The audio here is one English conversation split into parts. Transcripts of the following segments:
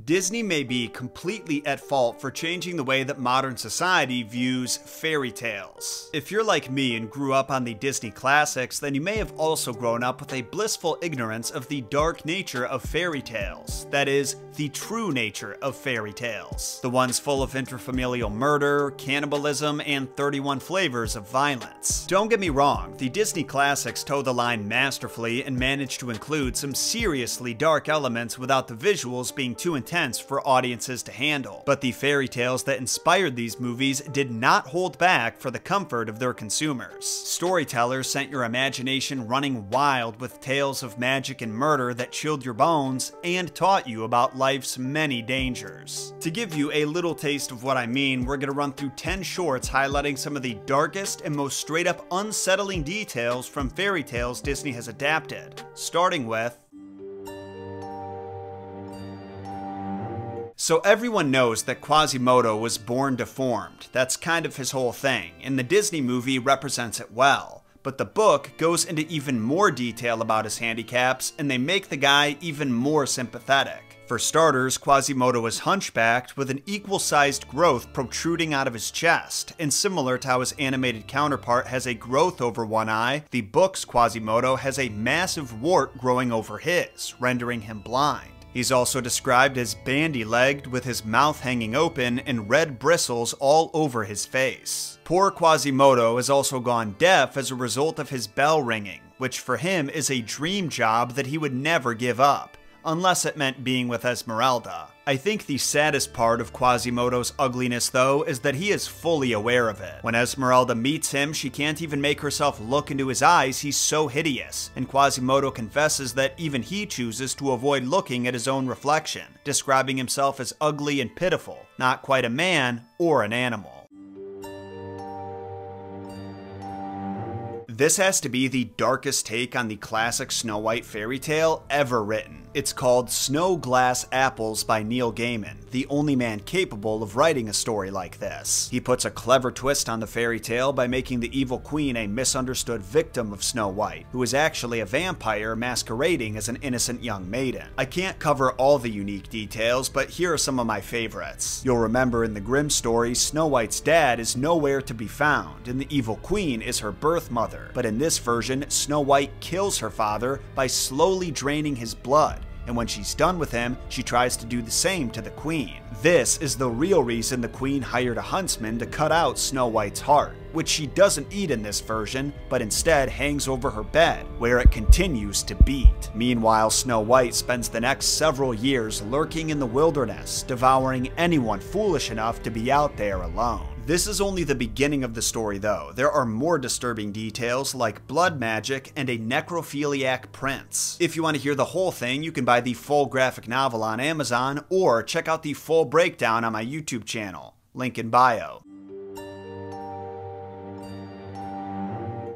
Disney may be completely at fault for changing the way that modern society views fairy tales. If you're like me and grew up on the Disney classics, then you may have also grown up with a blissful ignorance of the dark nature of fairy tales. That is, the true nature of fairy tales. The ones full of intrafamilial murder, cannibalism, and 31 flavors of violence. Don't get me wrong, the Disney classics toe the line masterfully and manage to include some seriously dark elements without the visuals being too intense for audiences to handle. But the fairy tales that inspired these movies did not hold back for the comfort of their consumers. Storytellers sent your imagination running wild with tales of magic and murder that chilled your bones and taught you about life's many dangers. To give you a little taste of what I mean, we're gonna run through 10 shorts highlighting some of the darkest and most straight up unsettling details from fairy tales Disney has adapted, starting with So everyone knows that Quasimodo was born deformed. That's kind of his whole thing, and the Disney movie represents it well. But the book goes into even more detail about his handicaps, and they make the guy even more sympathetic. For starters, Quasimodo is hunchbacked with an equal-sized growth protruding out of his chest, and similar to how his animated counterpart has a growth over one eye, the book's Quasimodo has a massive wart growing over his, rendering him blind. He's also described as bandy-legged with his mouth hanging open and red bristles all over his face. Poor Quasimodo has also gone deaf as a result of his bell ringing, which for him is a dream job that he would never give up, unless it meant being with Esmeralda. I think the saddest part of Quasimodo's ugliness, though, is that he is fully aware of it. When Esmeralda meets him, she can't even make herself look into his eyes, he's so hideous, and Quasimodo confesses that even he chooses to avoid looking at his own reflection, describing himself as ugly and pitiful, not quite a man or an animal. This has to be the darkest take on the classic Snow White fairy tale ever written. It's called Snow Glass Apples by Neil Gaiman, the only man capable of writing a story like this. He puts a clever twist on the fairy tale by making the evil queen a misunderstood victim of Snow White, who is actually a vampire masquerading as an innocent young maiden. I can't cover all the unique details, but here are some of my favorites. You'll remember in the Grimm story, Snow White's dad is nowhere to be found, and the evil queen is her birth mother. But in this version, Snow White kills her father by slowly draining his blood, and when she's done with him, she tries to do the same to the queen. This is the real reason the queen hired a huntsman to cut out Snow White's heart, which she doesn't eat in this version, but instead hangs over her bed, where it continues to beat. Meanwhile, Snow White spends the next several years lurking in the wilderness, devouring anyone foolish enough to be out there alone. This is only the beginning of the story though. There are more disturbing details like blood magic and a necrophiliac prince. If you want to hear the whole thing, you can buy the full graphic novel on Amazon or check out the full breakdown on my YouTube channel. Link in bio.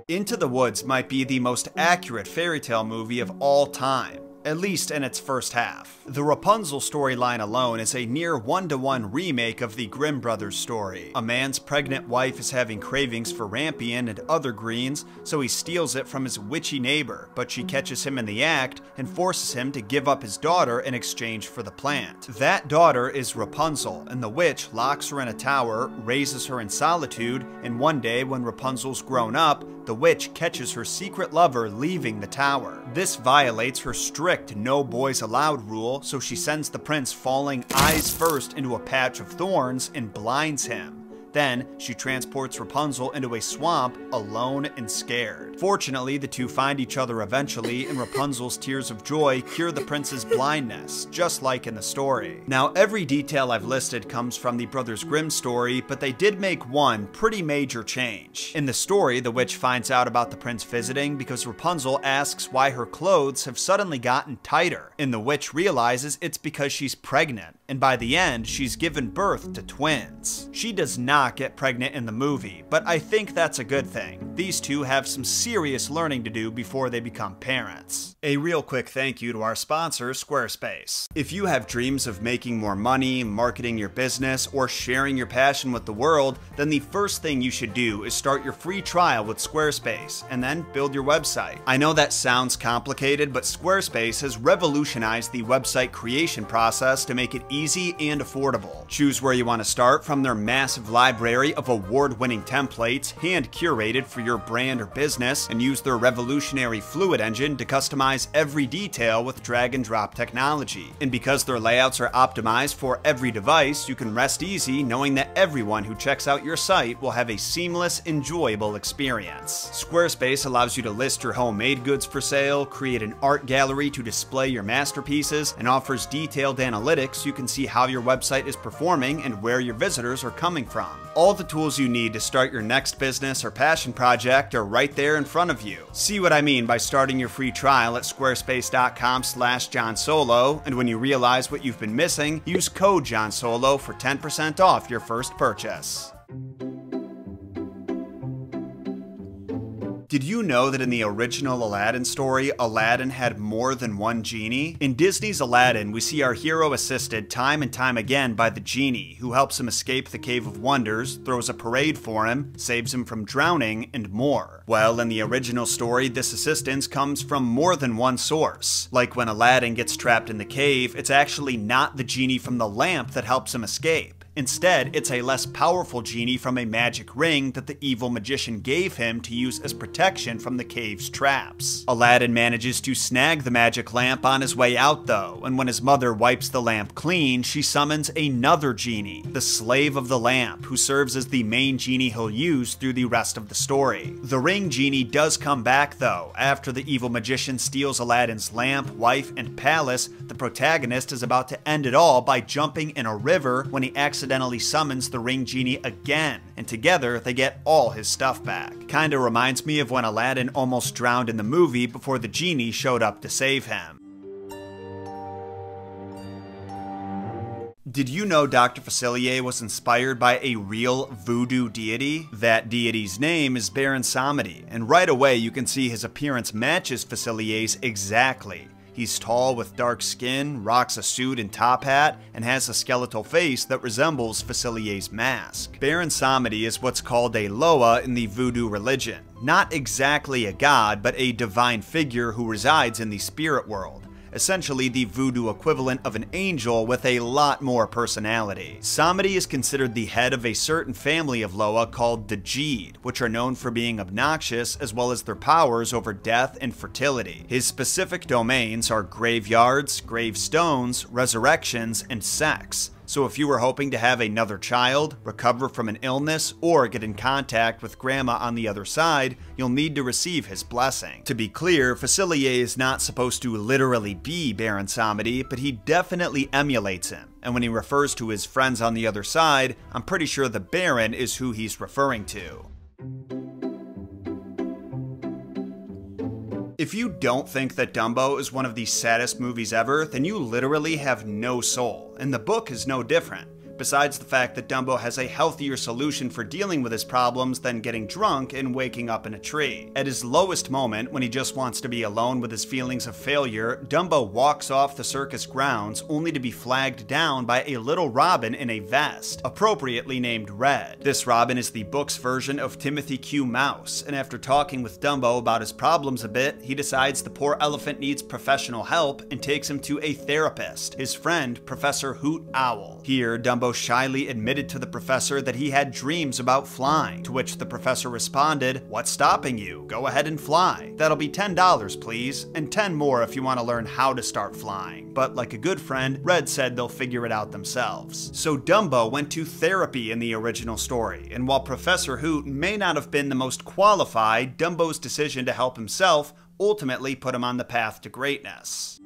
Into the Woods might be the most accurate fairy tale movie of all time, at least in its first half. The Rapunzel storyline alone is a near one-to-one remake of the Grimm brothers story. A man's pregnant wife is having cravings for rampion and other greens, so he steals it from his witchy neighbor, but she catches him in the act and forces him to give up his daughter in exchange for the plant. That daughter is Rapunzel, and the witch locks her in a tower, raises her in solitude, and one day when Rapunzel's grown up, the witch catches her secret lover leaving the tower. This violates her strict no boys allowed rule, so she sends the prince falling eyes first into a patch of thorns and blinds him. Then, she transports Rapunzel into a swamp, alone and scared. Fortunately, the two find each other eventually, and Rapunzel's tears of joy cure the prince's blindness, just like in the story. Now, every detail I've listed comes from the Brothers Grimm story, but they did make one pretty major change. In the story, the witch finds out about the prince visiting because Rapunzel asks why her clothes have suddenly gotten tighter, and the witch realizes it's because she's pregnant, and by the end, she's given birth to twins. She does not not get pregnant in the movie, but I think that's a good thing. These two have some serious learning to do before they become parents. A real quick thank you to our sponsor, Squarespace. If you have dreams of making more money, marketing your business, or sharing your passion with the world, then the first thing you should do is start your free trial with Squarespace, and then build your website. I know that sounds complicated, but Squarespace has revolutionized the website creation process to make it easy and affordable. Choose where you want to start from their massive library of award-winning templates, hand-curated for your brand or business, and use their revolutionary Fluid engine to customize every detail with drag-and-drop technology. And because their layouts are optimized for every device, you can rest easy knowing that everyone who checks out your site will have a seamless, enjoyable experience. Squarespace allows you to list your homemade goods for sale, create an art gallery to display your masterpieces, and offers detailed analytics so you can see how your website is performing and where your visitors are coming from. All the tools you need to start your next business or passion project are right there in front of you. See what I mean by starting your free trial at squarespace.com/JohnSolo, and when you realize what you've been missing, use code JohnSolo for 10% off your first purchase. Did you know that in the original Aladdin story, Aladdin had more than one genie? In Disney's Aladdin, we see our hero assisted time and time again by the genie, who helps him escape the Cave of Wonders, throws a parade for him, saves him from drowning, and more. Well, in the original story, this assistance comes from more than one source. Like when Aladdin gets trapped in the cave, it's actually not the genie from the lamp that helps him escape. Instead, it's a less powerful genie from a magic ring that the evil magician gave him to use as protection from the cave's traps. Aladdin manages to snag the magic lamp on his way out though, and when his mother wipes the lamp clean, she summons another genie, the Slave of the Lamp, who serves as the main genie he'll use through the rest of the story. The ring genie does come back though. After the evil magician steals Aladdin's lamp, wife, and palace, the protagonist is about to end it all by jumping in a river when he accidentally summons the ring genie again, and together they get all his stuff back. Kinda reminds me of when Aladdin almost drowned in the movie before the genie showed up to save him. Did you know Dr. Facilier was inspired by a real voodoo deity? That deity's name is Baron Samedi, and right away you can see his appearance matches Facilier's exactly. He's tall with dark skin, rocks a suit and top hat, and has a skeletal face that resembles Facilier's mask. Baron Samedi is what's called a Loa in the voodoo religion. Not exactly a god, but a divine figure who resides in the spirit world. Essentially the voodoo equivalent of an angel with a lot more personality. Samedi is considered the head of a certain family of Loa called the Jede, which are known for being obnoxious as well as their powers over death and fertility. His specific domains are graveyards, gravestones, resurrections, and sex. So if you were hoping to have another child, recover from an illness, or get in contact with grandma on the other side, you'll need to receive his blessing. To be clear, Facilier is not supposed to literally be Baron Samedi, but he definitely emulates him. And when he refers to his friends on the other side, I'm pretty sure the Baron is who he's referring to. If you don't think that Dumbo is one of the saddest movies ever, then you literally have no soul, and the book is no different. Besides the fact that Dumbo has a healthier solution for dealing with his problems than getting drunk and waking up in a tree. At his lowest moment, when he just wants to be alone with his feelings of failure, Dumbo walks off the circus grounds only to be flagged down by a little robin in a vest, appropriately named Red. This robin is the book's version of Timothy Q. Mouse, and after talking with Dumbo about his problems a bit, he decides the poor elephant needs professional help and takes him to a therapist, his friend, Professor Hoot Owl. Here, Dumbo shyly admitted to the professor that he had dreams about flying, to which the professor responded, "What's stopping you? Go ahead and fly. That'll be $10 please, and 10 more if you want to learn how to start flying." But like a good friend, Red said they'll figure it out themselves. So Dumbo went to therapy in the original story, and while Professor Hoot may not have been the most qualified, Dumbo's decision to help himself ultimately put him on the path to greatness.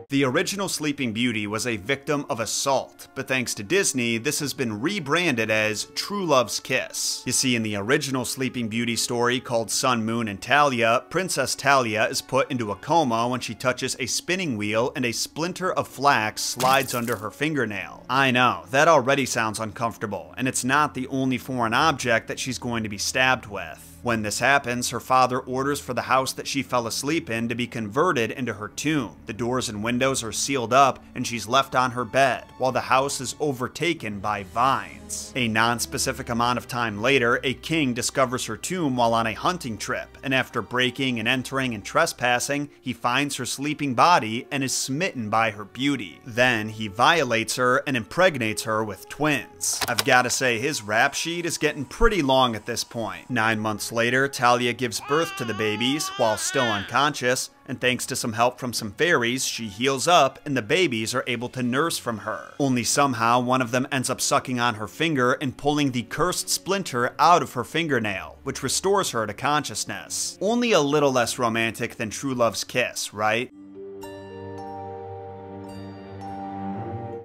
The original Sleeping Beauty was a victim of assault, but thanks to Disney, this has been rebranded as True Love's Kiss. You see, in the original Sleeping Beauty story called Sun, Moon, and Talia, Princess Talia is put into a coma when she touches a spinning wheel and a splinter of flax slides under her fingernail. I know, that already sounds uncomfortable, and it's not the only foreign object that she's going to be stabbed with. When this happens, her father orders for the house that she fell asleep in to be converted into her tomb. The doors and windows are sealed up, and she's left on her bed, while the house is overtaken by vines. A non-specific amount of time later, a king discovers her tomb while on a hunting trip, and after breaking and entering and trespassing, he finds her sleeping body and is smitten by her beauty. Then, he violates her and impregnates her with twins. I've gotta say, his rap sheet is getting pretty long at this point. 9 months later, Talia gives birth to the babies while still unconscious, and thanks to some help from some fairies, she heals up and the babies are able to nurse from her. Only somehow one of them ends up sucking on her finger and pulling the cursed splinter out of her fingernail, which restores her to consciousness. Only a little less romantic than True Love's Kiss, right?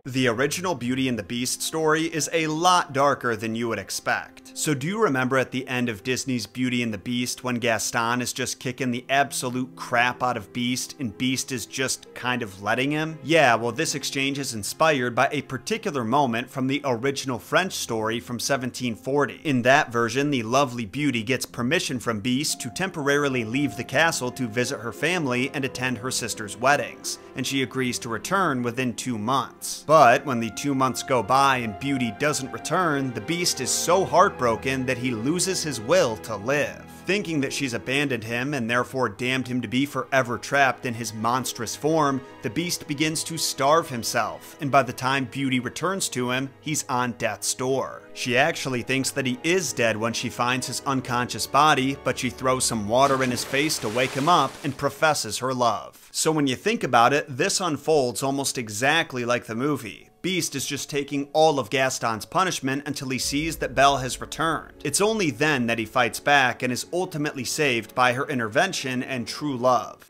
The original Beauty and the Beast story is a lot darker than you would expect. So do you remember at the end of Disney's Beauty and the Beast when Gaston is just kicking the absolute crap out of Beast and Beast is just kind of letting him? Yeah, well, this exchange is inspired by a particular moment from the original French story from 1740. In that version, the lovely Beauty gets permission from Beast to temporarily leave the castle to visit her family and attend her sister's weddings, and she agrees to return within 2 months. But when the 2 months go by and Beauty doesn't return, the Beast is so heartbroken that he loses his will to live. Thinking that she's abandoned him and therefore damned him to be forever trapped in his monstrous form, the Beast begins to starve himself, and by the time Beauty returns to him, he's on death's door. She actually thinks that he is dead when she finds his unconscious body, but she throws some water in his face to wake him up and professes her love. So when you think about it, this unfolds almost exactly like the movie. Beast is just taking all of Gaston's punishment until he sees that Belle has returned. It's only then that he fights back and is ultimately saved by her intervention and true love.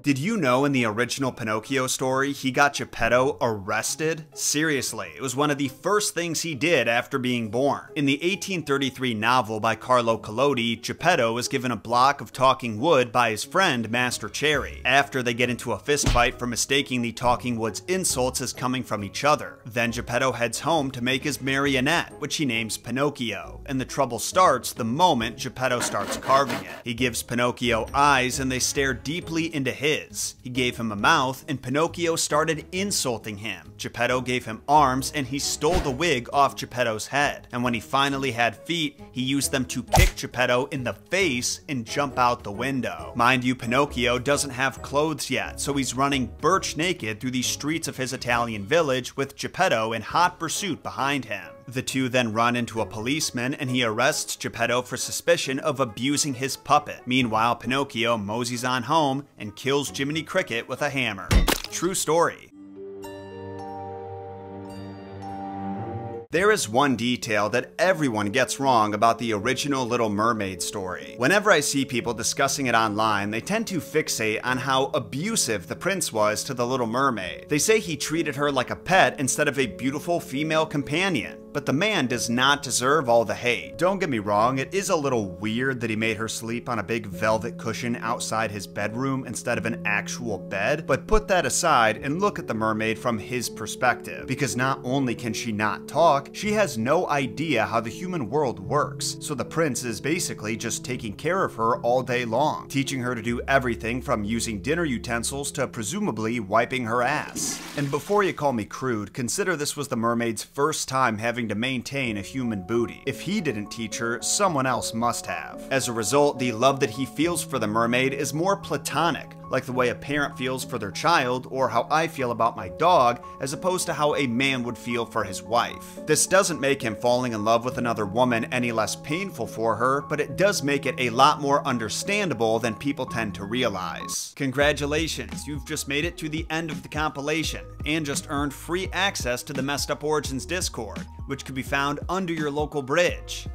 Did you know in the original Pinocchio story, he got Geppetto arrested? Seriously, it was one of the first things he did after being born. In the 1833 novel by Carlo Collodi, Geppetto is given a block of talking wood by his friend Master Cherry, after they get into a fistfight for mistaking the talking wood's insults as coming from each other. Then Geppetto heads home to make his marionette, which he names Pinocchio, and the trouble starts the moment Geppetto starts carving it. He gives Pinocchio eyes and they stare deeply into his. He gave him a mouth, and Pinocchio started insulting him. Geppetto gave him arms, and he stole the wig off Geppetto's head. And when he finally had feet, he used them to kick Geppetto in the face and jump out the window. Mind you, Pinocchio doesn't have clothes yet, so he's running birch naked through the streets of his Italian village with Geppetto in hot pursuit behind him. The two then run into a policeman and he arrests Geppetto for suspicion of abusing his puppet. Meanwhile, Pinocchio moseys on home and kills Jiminy Cricket with a hammer. True story. There is one detail that everyone gets wrong about the original Little Mermaid story. Whenever I see people discussing it online, they tend to fixate on how abusive the prince was to the Little Mermaid. They say he treated her like a pet instead of a beautiful female companion. But the man does not deserve all the hate. Don't get me wrong, it is a little weird that he made her sleep on a big velvet cushion outside his bedroom instead of an actual bed, but put that aside and look at the mermaid from his perspective, because not only can she not talk, she has no idea how the human world works, so the prince is basically just taking care of her all day long, teaching her to do everything from using dinner utensils to presumably wiping her ass. And before you call me crude, consider this was the mermaid's first time having to maintain a human booty. If he didn't teach her, someone else must have. As a result, the love that he feels for the mermaid is more platonic, like the way a parent feels for their child or how I feel about my dog, as opposed to how a man would feel for his wife. This doesn't make him falling in love with another woman any less painful for her, but it does make it a lot more understandable than people tend to realize. Congratulations, you've just made it to the end of the compilation, and just earned free access to the Messed Up Origins Discord, which could be found under your local bridge.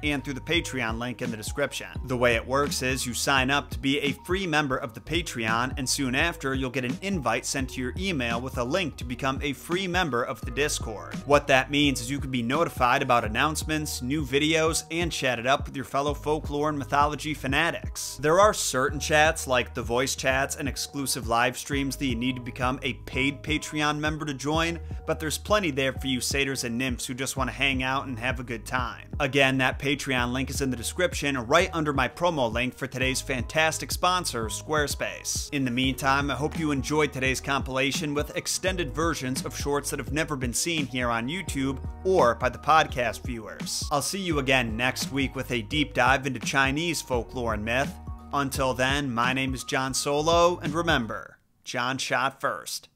and through the Patreon link in the description. The way it works is you sign up to be a free member of the Patreon, and soon after you'll get an invite sent to your email with a link to become a free member of the Discord. What that means is you can be notified about announcements, new videos, and chat it up with your fellow folklore and mythology fanatics. There are certain chats, like the voice chats and exclusive live streams, that you need to become a paid Patreon member to join, but there's plenty there for you satyrs and nymphs who just want to hang out and have a good time. Again, that Patreon link is in the description right under my promo link for today's fantastic sponsor, Squarespace. In the meantime, I hope you enjoyed today's compilation with extended versions of shorts that have never been seen here on YouTube or by the podcast viewers. I'll see you again next week with a deep dive into Chinese folklore and myth. Until then, my name is John Solo, and remember, John shot first.